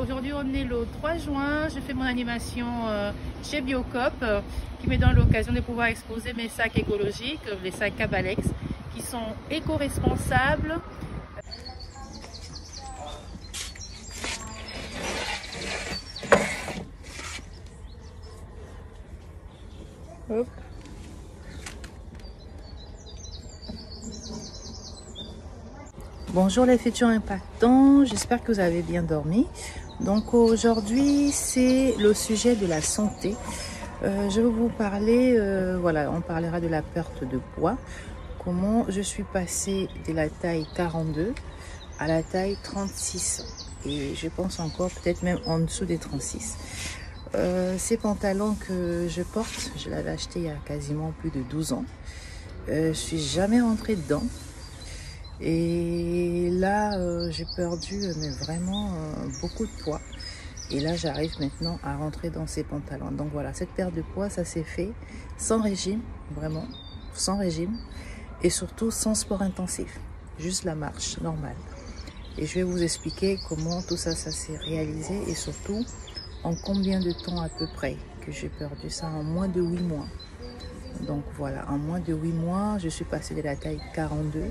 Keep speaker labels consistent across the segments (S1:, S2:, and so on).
S1: Aujourd'hui on est le 3 juin, je fais mon animation chez Biocop qui me donne l'occasion de pouvoir exposer mes sacs écologiques, les sacs Cabalex qui sont éco-responsables. Hop. Bonjour les futurs impactants, j'espère que vous avez bien dormi. Donc aujourd'hui c'est le sujet de la santé. Je vais vous parler, voilà, on parlera de la perte de poids. Comment je suis passée de la taille 42 à la taille 36 et je pense encore peut-être même en dessous des 36. Ces pantalons que je porte, je l'avais acheté il y a quasiment plus de 12 ans. Je suis jamais rentrée dedans. Et là, j'ai perdu mais vraiment beaucoup de poids. Et là, j'arrive maintenant à rentrer dans ces pantalons. Donc voilà, cette perte de poids, ça s'est fait sans régime, vraiment, sans régime. Et surtout sans sport intensif, juste la marche normale. Et je vais vous expliquer comment tout ça, ça s'est réalisé et surtout en combien de temps à peu près que j'ai perdu ça, en moins de 8 mois. Donc voilà, en moins de 8 mois, je suis passée de la taille 42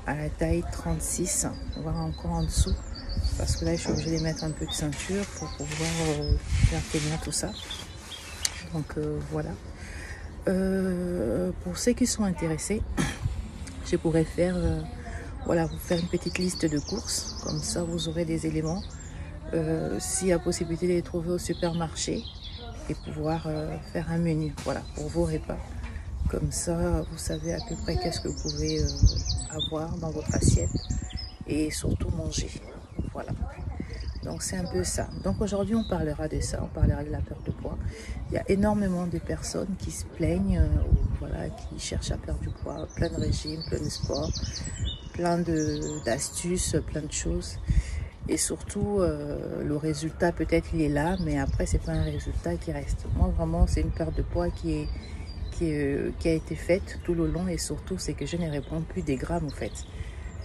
S1: à la taille 36, voire encore en dessous, parce que là je suis obligée de mettre un peu de ceinture pour pouvoir faire tenir tout ça. Donc voilà, pour ceux qui sont intéressés, je pourrais faire voilà, vous faire une petite liste de courses, comme ça vous aurez des éléments s'il y a possibilité de les trouver au supermarché et pouvoir faire un menu, voilà, pour vos repas. Comme ça, vous savez à peu près qu'est-ce que vous pouvez avoir dans votre assiette et surtout manger. Voilà. Donc c'est un peu ça. Donc aujourd'hui, on parlera de ça, on parlera de la perte de poids. Il y a énormément de personnes qui se plaignent, voilà, qui cherchent à perdre du poids, plein de régimes, plein de sports, plein d'astuces, plein de choses. Et surtout, le résultat peut-être il est là, mais après c'est pas un résultat qui reste. Moi vraiment, c'est une perte de poids qui a été faite tout le long et surtout c'est que je ne réponds plus des grammes en fait.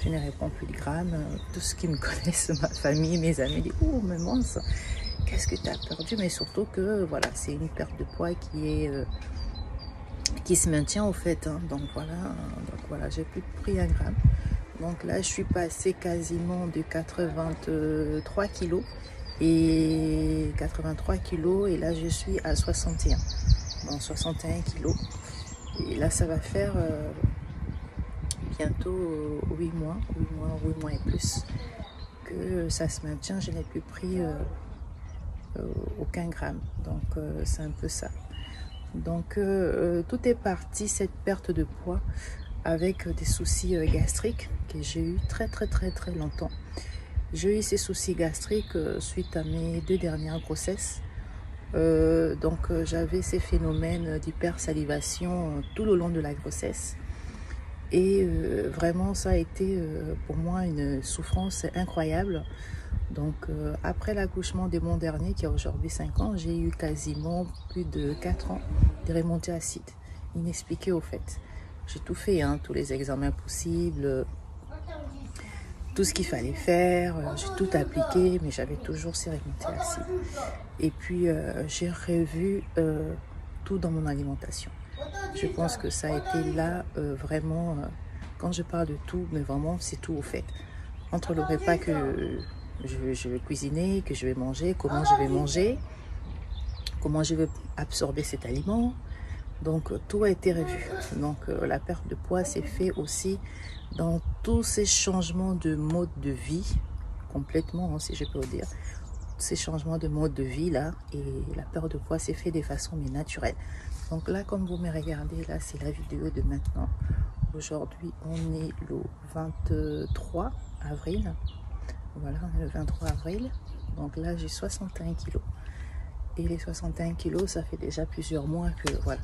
S1: Je ne réponds plus des grammes. Tout ce qui me connaissent, ma famille, mes amis, disent oh maman, qu'est-ce que tu as perdu? Mais surtout que voilà, c'est une perte de poids qui se maintient au fait. Hein. Donc voilà, j'ai plus pris un gramme. Donc là je suis passée quasiment de 83 kilos et 83 kilos et là je suis à 61. Dans 61 kilos et là ça va faire bientôt 8 mois et plus que ça se maintient. Je n'ai plus pris aucun gramme, donc c'est un peu ça. Donc tout est parti, cette perte de poids, avec des soucis gastriques que j'ai eu très longtemps. J'ai eu ces soucis gastriques suite à mes 2 dernières grossesses. Donc j'avais ces phénomènes d'hypersalivation tout le long de la grossesse et vraiment ça a été pour moi une souffrance incroyable. Donc après l'accouchement de mon dernier qui a aujourd'hui 5 ans, j'ai eu quasiment plus de 4 ans de remontée acide inexpliquée au fait. J'ai tout fait, hein, tous les examens possibles, tout ce qu'il fallait faire, j'ai tout appliqué, mais j'avais toujours ces remontées acides. Et puis j'ai revu tout dans mon alimentation. Je pense que ça a été là vraiment, quand je parle de tout, mais vraiment c'est tout au fait. Entre le repas que je vais cuisiner, que je vais manger, comment je vais manger, comment je vais absorber cet aliment. Donc tout a été revu. Donc la perte de poids s'est fait aussi dans tous ces changements de mode de vie, complètement, hein, si je peux le dire. Ces changements de mode de vie là, et la perte de poids s'est fait de façon mais naturelle. Donc là, comme vous me regardez, là c'est la vidéo de maintenant. Aujourd'hui on est le 23 avril. Voilà, on est le 23 avril. Donc là j'ai 61 kilos. Et les 61 kilos, ça fait déjà plusieurs mois que voilà.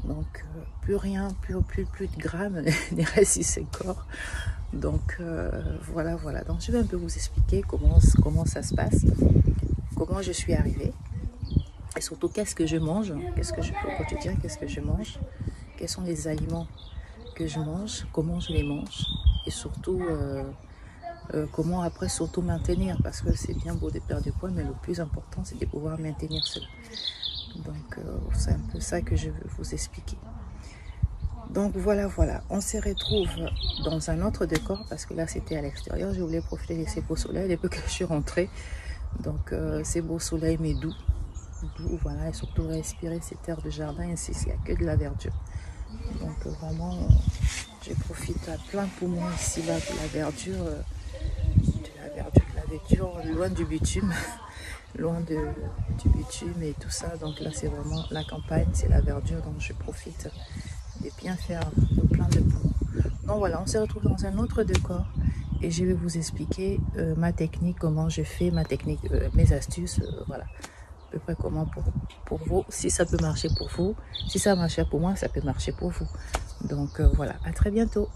S1: Donc plus rien, plus de grammes ne reste sur ce corps. Donc voilà. Donc je vais un peu vous expliquer comment ça se passe, comment je suis arrivée et surtout qu'est-ce que je mange, qu'est-ce que je fais au quotidien, qu'est-ce que je mange, quels sont les aliments que je mange, comment je les mange et surtout comment après surtout maintenir, parce que c'est bien beau de perdre du poids, mais le plus important c'est de pouvoir maintenir cela. Donc c'est un peu ça que je veux vous expliquer. Donc voilà, on se retrouve dans un autre décor, parce que là c'était à l'extérieur. Je voulais profiter de ces beaux soleils depuis que je suis rentrée. Donc ces beaux soleils, mais doux, voilà, et surtout respirer cette air de jardin. Ici il n'y a que de la verdure, donc vraiment je profite à plein poumon ici là de la verdure, loin du bitume loin du bitume et tout ça. Donc là c'est vraiment la campagne, c'est la verdure, donc je profite de bien faire plein de poumons. Donc voilà, on se retrouve dans un autre décor et je vais vous expliquer ma technique, comment je fais ma technique, mes astuces, voilà, à peu près comment pour vous, si ça peut marcher pour vous, si ça marche pour moi, ça peut marcher pour vous. Donc voilà, à très bientôt.